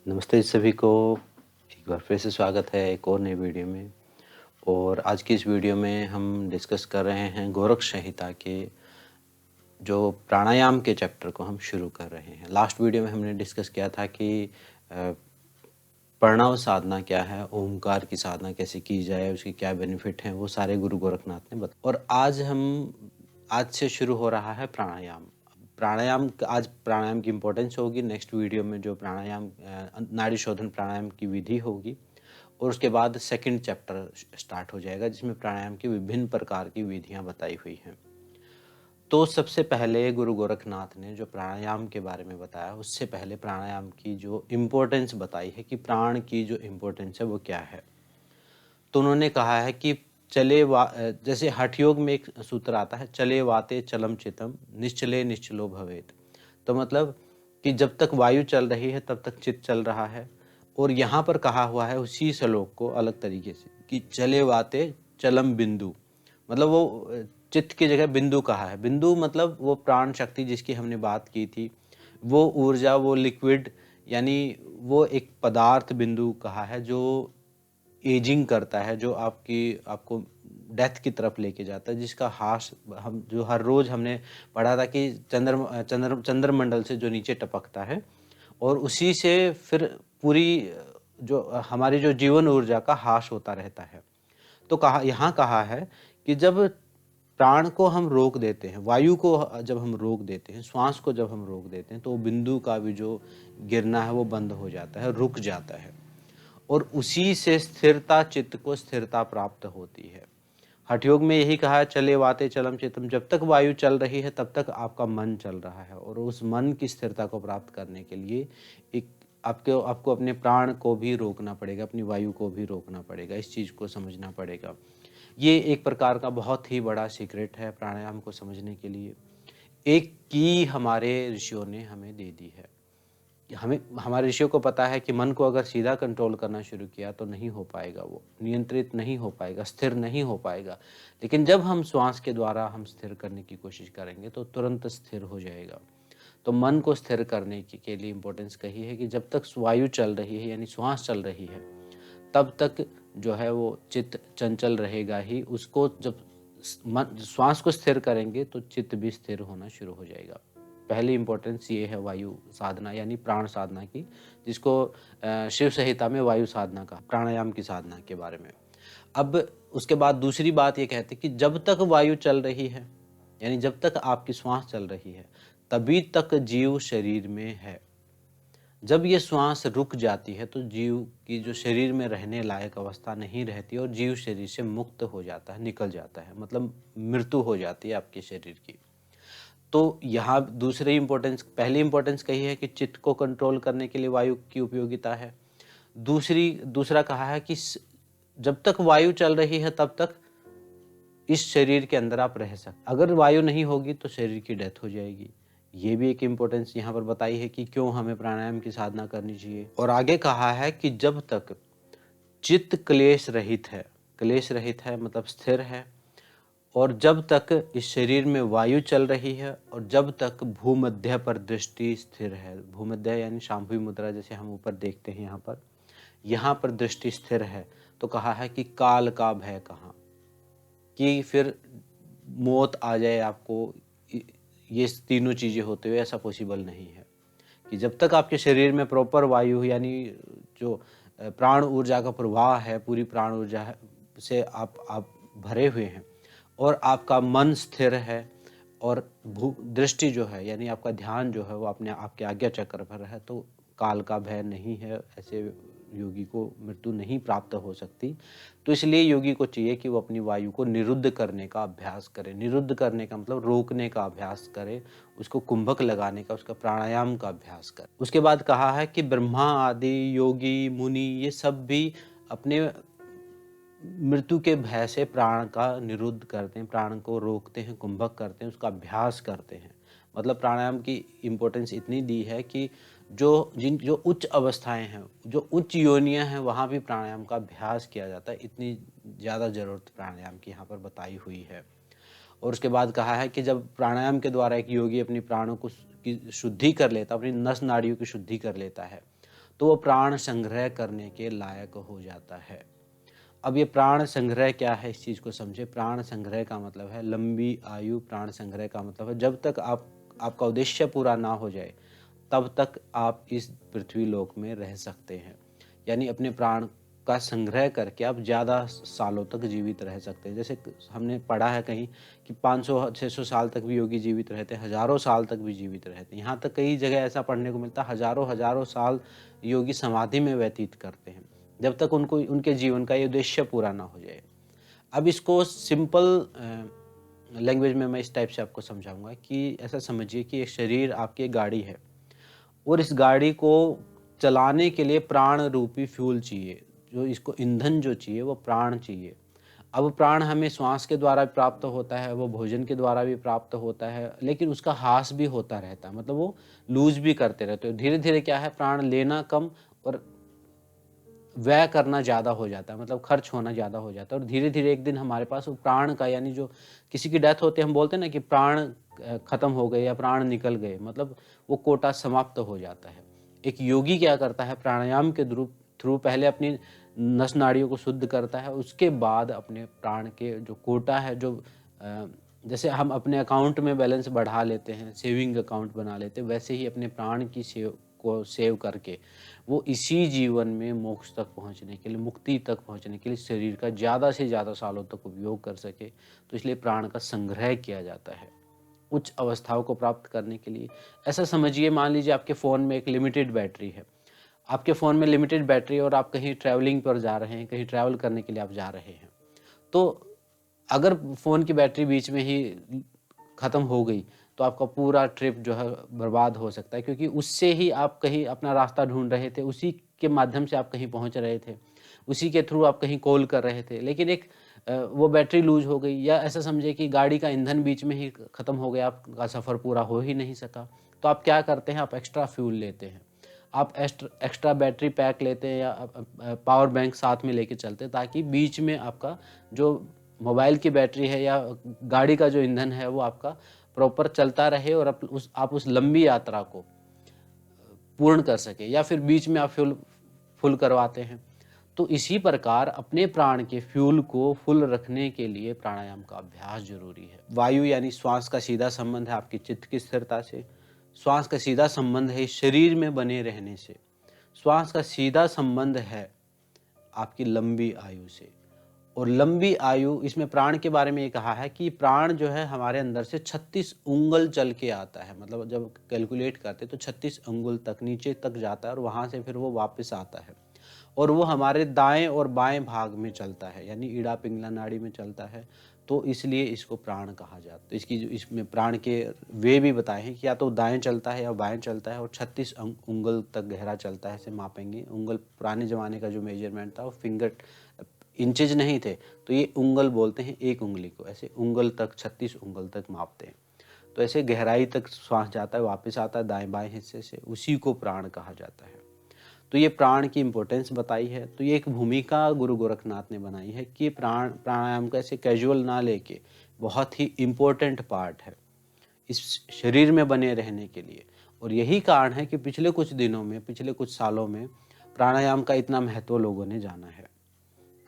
नमस्ते सभी को। एक बार फिर से स्वागत है एक और नई वीडियो में। और आज की इस वीडियो में हम डिस्कस कर रहे हैं गोरख संहिता के जो प्राणायाम के चैप्टर को हम शुरू कर रहे हैं। लास्ट वीडियो में हमने डिस्कस किया था कि प्रणव साधना क्या है, ओमकार की साधना कैसे की जाए, उसके क्या बेनिफिट हैं, वो सारे गुरु गोरखनाथ ने बताया। और आज से शुरू हो रहा है प्राणायाम। आज प्राणायाम की इम्पोर्टेंस होगी। नेक्स्ट वीडियो में जो प्राणायाम नाड़ी शोधन प्राणायाम की विधि होगी, और उसके बाद सेकंड चैप्टर स्टार्ट हो जाएगा जिसमें प्राणायाम की विभिन्न प्रकार की विधियां बताई हुई हैं। तो सबसे पहले गुरु गोरखनाथ ने जो प्राणायाम के बारे में बताया, उससे पहले प्राणायाम की जो इम्पोर्टेंस बताई है कि प्राण की जो इम्पोर्टेंस है वो क्या है। तो उन्होंने कहा है कि जैसे हठ योग में एक सूत्र आता है, चले वाते चलम चितम निश्चले निश्चलो भवेत। तो मतलब कि जब तक वायु चल रही है तब तक चित्त चल रहा है। और यहाँ पर कहा हुआ है उसी श्लोक को अलग तरीके से कि चले वाते चलम बिंदु, मतलब वो चित्त की जगह बिंदु कहा है। बिंदु मतलब वो प्राण शक्ति जिसकी हमने बात की थी, वो ऊर्जा, वो लिक्विड, यानी वो एक पदार्थ बिंदु कहा है जो एजिंग करता है, जो आपको डेथ की तरफ लेके जाता है, जिसका ह्रास हम जो हर रोज हमने पढ़ा था कि चंद्रमंडल से जो नीचे टपकता है, और उसी से फिर पूरी जो हमारी जो जीवन ऊर्जा का ह्रास होता रहता है। तो यहाँ कहा है कि जब प्राण को हम रोक देते हैं, वायु को जब हम रोक देते हैं, श्वास को जब हम रोक देते हैं, तो बिंदु का भी जो गिरना है वो बंद हो जाता है, रुक जाता है। और उसी से स्थिरता, चित्त को स्थिरता प्राप्त होती है। हठ योग में यही कहा है, चले वाते चलम चितम। जब तक वायु चल रही है तब तक आपका मन चल रहा है, और उस मन की स्थिरता को प्राप्त करने के लिए एक आपको अपने प्राण को भी रोकना पड़ेगा, अपनी वायु को भी रोकना पड़ेगा। इस चीज़ को समझना पड़ेगा। ये एक प्रकार का बहुत ही बड़ा सीक्रेट है प्राणायाम को समझने के लिए। एक की हमारे ऋषियों ने हमें दे दी है। हमें हमारे ऋषियों को पता है कि मन को अगर सीधा कंट्रोल करना शुरू किया तो नहीं हो पाएगा, वो नियंत्रित नहीं हो पाएगा, स्थिर नहीं हो पाएगा। लेकिन जब हम श्वास के द्वारा हम स्थिर करने की कोशिश करेंगे तो तुरंत स्थिर हो जाएगा। तो मन को स्थिर करने के लिए इम्पोर्टेंस कही है कि जब तक वायु चल रही है, यानी श्वास चल रही है, तब तक जो है वो चित्त चंचल रहेगा ही। उसको जब श्वास को स्थिर करेंगे तो चित्त भी स्थिर होना शुरू हो जाएगा। पहली इंपॉर्टेंस ये है वायु साधना यानी प्राण साधना की, जिसको शिव संहिता में वायु साधना का, प्राणायाम की साधना के बारे में। अब उसके बाद दूसरी बात ये कहते हैं कि जब तक वायु चल रही है, यानी जब तक आपकी श्वास चल रही है, तभी तक जीव शरीर में है। जब ये श्वास रुक जाती है तो जीव की जो शरीर में रहने लायक अवस्था नहीं रहती, और जीव शरीर से मुक्त हो जाता है, निकल जाता है, मतलब मृत्यु हो जाती है आपके शरीर की। तो यहाँ पहली इंपॉर्टेंस कही है कि चित्त को कंट्रोल करने के लिए वायु की उपयोगिता है। दूसरा कहा है कि जब तक वायु चल रही है तब तक इस शरीर के अंदर आप रह सकते। अगर वायु नहीं होगी तो शरीर की डेथ हो जाएगी। ये भी एक इम्पोर्टेंस यहाँ पर बताई है कि क्यों हमें प्राणायाम की साधना करनी चाहिए। और आगे कहा है कि जब तक चित्त क्लेश रहित है मतलब स्थिर है, और जब तक इस शरीर में वायु चल रही है, और जब तक भूमध्य पर दृष्टि स्थिर है, भूमध्य यानी शांभवी मुद्रा जैसे हम ऊपर देखते हैं, यहाँ पर दृष्टि स्थिर है, तो कहा है कि काल का भय कहाँ, कि फिर मौत आ जाए आपको, ये तीनों चीजें होते हुए ऐसा पॉसिबल नहीं है। कि जब तक आपके शरीर में प्रॉपर वायु यानी जो प्राण ऊर्जा का प्रवाह है, पूरी प्राण ऊर्जा से आप भरे हुए हैं, और आपका मन स्थिर है, और दृष्टि जो है यानी आपका ध्यान जो है वो अपने आपके आज्ञा चक्र पर है, तो काल का भय नहीं है, ऐसे योगी को मृत्यु नहीं प्राप्त हो सकती। तो इसलिए योगी को चाहिए कि वो अपनी वायु को निरुद्ध करने का अभ्यास करे। निरुद्ध करने का मतलब रोकने का अभ्यास करे, उसको कुंभक लगाने का, उसका प्राणायाम का अभ्यास करे। उसके बाद कहा है कि ब्रह्मा आदि योगी मुनि ये सब भी अपने मृत्यु के भय से प्राण का निरुद्ध करते हैं, प्राण को रोकते हैं, कुंभक करते हैं, उसका अभ्यास करते हैं। मतलब प्राणायाम की इम्पोर्टेंस इतनी दी है कि जो उच्च अवस्थाएं हैं, जो उच्च योनियां हैं, वहाँ भी प्राणायाम का अभ्यास किया जाता है। इतनी ज़्यादा जरूरत प्राणायाम की यहाँ पर बताई हुई है। और उसके बाद कहा है कि जब प्राणायाम के द्वारा एक योगी अपनी प्राणों को की शुद्धि कर लेता, अपनी नस नाड़ियों की शुद्धि कर लेता है, तो वो प्राण संग्रह करने के लायक हो जाता है। अब ये प्राण संग्रह क्या है, इस चीज़ को समझे। प्राण संग्रह का मतलब है लंबी आयु। प्राण संग्रह का मतलब है जब तक आपका उद्देश्य पूरा ना हो जाए तब तक आप इस पृथ्वी लोक में रह सकते हैं। यानी अपने प्राण का संग्रह करके आप ज़्यादा सालों तक जीवित रह सकते हैं। जैसे हमने पढ़ा है कहीं कि 500-600 साल तक भी योगी जीवित रहते हैं, हज़ारों साल तक भी जीवित रहते हैं। यहाँ तक कई जगह ऐसा पढ़ने को मिलता है, हज़ारों साल योगी समाधि में व्यतीत करते हैं, जब तक उनको उनके जीवन का ये उद्देश्य पूरा ना हो जाए। अब इसको सिंपल लैंग्वेज में मैं इस टाइप से आपको समझाऊँगा कि ऐसा समझिए कि एक शरीर आपकी एक गाड़ी है और इस गाड़ी को चलाने के लिए प्राण रूपी फ्यूल चाहिए। जो इसको ईंधन जो चाहिए वो प्राण चाहिए। अब प्राण हमें श्वास के द्वारा भी प्राप्त होता है, वो भोजन के द्वारा भी प्राप्त होता है, लेकिन उसका ह्रास भी होता रहता है, मतलब वो लूज़ भी करते रहते हैं। धीरे-धीरे क्या है, प्राण लेना कम और व्यय करना ज़्यादा हो जाता है, मतलब खर्च होना ज़्यादा हो जाता है और धीरे-धीरे एक दिन हमारे पास वो प्राण का, यानी जो किसी की डेथ होती है हम बोलते हैं ना कि प्राण खत्म हो गए या प्राण निकल गए, मतलब वो कोटा समाप्त हो जाता है। एक योगी क्या करता है, प्राणायाम के थ्रू पहले अपनी नस नाड़ियों को शुद्ध करता है, उसके बाद अपने प्राण के जो कोटा है, जो जैसे हम अपने अकाउंट में बैलेंस बढ़ा लेते हैं, सेविंग अकाउंट बना लेते हैं, वैसे ही अपने प्राण की सेव करके वो इसी जीवन में मोक्ष तक पहुँचने के लिए, मुक्ति तक पहुँचने के लिए शरीर का ज़्यादा से ज़्यादा सालों तक उपयोग कर सके। तो इसलिए प्राण का संग्रह किया जाता है, उच्च अवस्थाओं को प्राप्त करने के लिए। ऐसा समझिए, मान लीजिए आपके फ़ोन में एक लिमिटेड बैटरी है। आपके फ़ोन में लिमिटेड बैटरी है और आप कहीं ट्रैवलिंग पर जा रहे हैं, कहीं ट्रैवल करने के लिए आप जा रहे हैं। तो अगर फ़ोन की बैटरी बीच में ही ख़त्म हो गई, तो आपका पूरा ट्रिप जो है बर्बाद हो सकता है, क्योंकि उससे ही आप कहीं अपना रास्ता ढूँढ रहे थे, उसी के माध्यम से आप कहीं पहुँच रहे थे, उसी के थ्रू आप कहीं कॉल कर रहे थे। लेकिन वो बैटरी लूज़ हो गई, या ऐसा समझिए कि गाड़ी का ईंधन बीच में ही ख़त्म हो गया, आपका सफ़र पूरा हो ही नहीं सका। तो आप क्या करते हैं, आप एक्स्ट्रा फ्यूल लेते हैं। आप एक्स्ट्रा बैटरी पैक लेते हैं या पावर बैंक साथ में लेके चलते हैं, ताकि बीच में आपका जो मोबाइल की बैटरी है या गाड़ी का जो ईंधन है वो आपका प्रॉपर चलता रहे और आप उस लंबी यात्रा को पूर्ण कर सके, या फिर बीच में आप फ्यूल फुल करवाते हैं। तो इसी प्रकार अपने प्राण के फ्यूल को फुल रखने के लिए प्राणायाम का अभ्यास जरूरी है। वायु यानी श्वास का सीधा संबंध है आपकी चित्त की स्थिरता से। श्वास का सीधा संबंध है शरीर में बने रहने से। श्वास का सीधा संबंध है आपकी लंबी आयु से। और लंबी आयु, इसमें प्राण के बारे में ये कहा है कि प्राण जो है हमारे अंदर से 36 उंगल चल के आता है, मतलब जब कैलकुलेट करते तो 36 अंगुल तक नीचे तक जाता है और वहाँ से फिर वो वापस आता है, और वो हमारे दाएं और बाएं भाग में चलता है, यानी ईड़ा पिंगला नाड़ी में चलता है। तो इसलिए इसको प्राण कहा जाता है। इसकी जो इसमें प्राण के वे भी बताए हैं कि या तो दाएं चलता है या बाएं चलता है, और 36 उंगल तक गहरा चलता है, ऐसे मापेंगे। उंगल पुराने ज़माने का जो मेजरमेंट था वो फिंगर इंचेज नहीं थे, तो ये उंगल बोलते हैं एक उंगली को, ऐसे उंगल तक 36 उंगल तक मापते हैं। तो ऐसे गहराई तक श्वास जाता है, वापस आता है दाएं बाएं हिस्से से, उसी को प्राण कहा जाता है। तो ये प्राण की इम्पोर्टेंस बताई है। तो ये एक भूमिका गुरु गोरखनाथ ने बनाई है कि प्राणायाम को ऐसे कैजुअल ना लेके बहुत ही इम्पोर्टेंट पार्ट है इस शरीर में बने रहने के लिए। और यही कारण है कि पिछले कुछ दिनों में, पिछले कुछ सालों में प्राणायाम का इतना महत्व लोगों ने जाना है,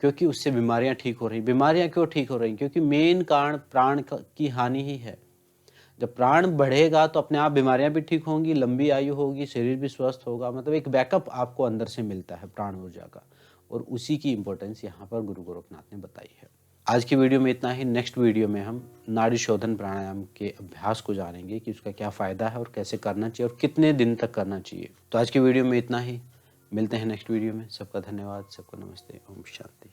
क्योंकि उससे बीमारियां ठीक हो रही। बीमारियां क्यों ठीक हो रही? क्योंकि मेन कारण प्राण की हानि ही है। जब प्राण बढ़ेगा तो अपने आप बीमारियां भी ठीक होंगी, लंबी आयु होगी, शरीर भी स्वस्थ होगा, मतलब एक बैकअप आपको अंदर से मिलता है प्राण ऊर्जा का। और उसी की इंपॉर्टेंस यहाँ पर गुरु गोरखनाथ ने बताई है। आज की वीडियो में इतना ही। नेक्स्ट वीडियो में हम नाड़ी शोधन प्राणायाम के अभ्यास को जानेंगे कि उसका क्या फ़ायदा है और कैसे करना चाहिए और कितने दिन तक करना चाहिए। तो आज की वीडियो में इतना ही। मिलते हैं नेक्स्ट वीडियो में। सबका धन्यवाद, सबको नमस्ते, ओम शांति।